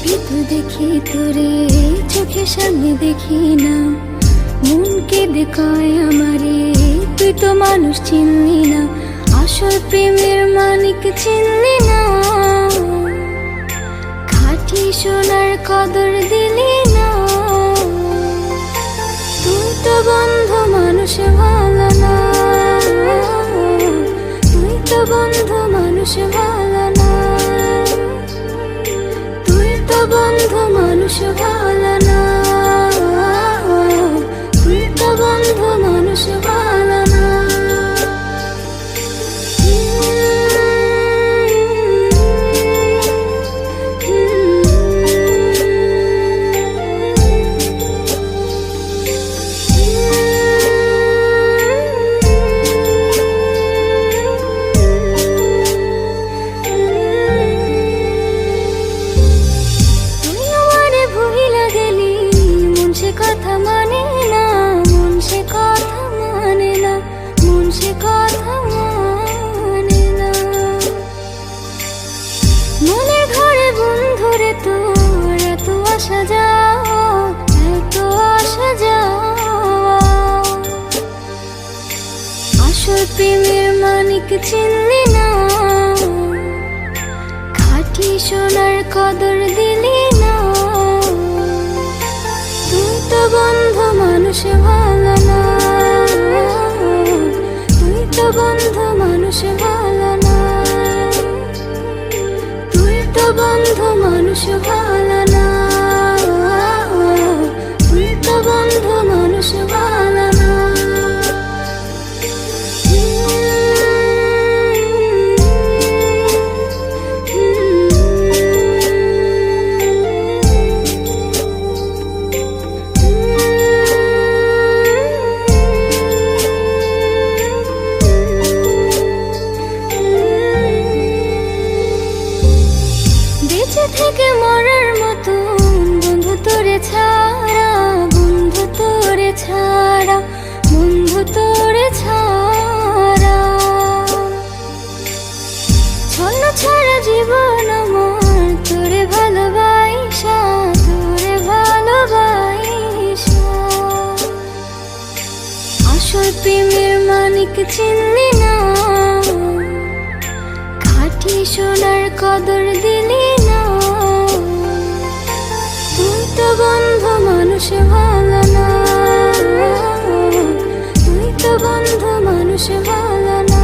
তো দেখি তোরে চোখের সামনে দেখি না, মন কেঁদে কয় আমারে তুই তো মানুষ চিনলি না, আসল প্রেমের মানিক চিনলি না, খাঁটি সোনার কদর দিলি না। তুই তো বন্ধু মানুষ ভালো না, তুই তো বন্ধু মানুষ ভালো না, তুই তো বন্ধু মানুষ ভালো না, তুই তো বন্ধু মানুষ ভালো না। কথা মানে না মন, সে কথা মানে না মন, সে কথা মানে না। মনের ঘরে বন্ধুরে তোর এত আসা যাওয়া, এত আসা যাওয়া, আসল প্রেমের মানিক চিনলি না, খাঁটি সোনার কদর দিলি না। তুই তো বন্ধু মানুষ ভালো না, তুই তো বন্ধু মানুষ ভালো না, তুই তো বন্ধু মানুষ ভালো না, তুই তো বন্ধু মানুষ ভালো না। বেঁচে থেকে মরার মতন বন্ধু তোরে ছাড়া, বন্ধু তোরে ছাড়া, বন্ধু তোরে ছাড়া, ছন্ন ছাড়া জীবন আমার তোরে ভালোবাসা, তোরে ভালোবাসা, আসল প্রেমের মানিক চিনলি না, খাঁটি সোনার কদর দিলি না। তুই তো বন্ধু মানুষ ভালো না, তুই তো বন্ধু মানুষ ভালো না,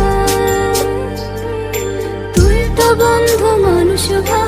তুই তো বন্ধু মানুষ ভালো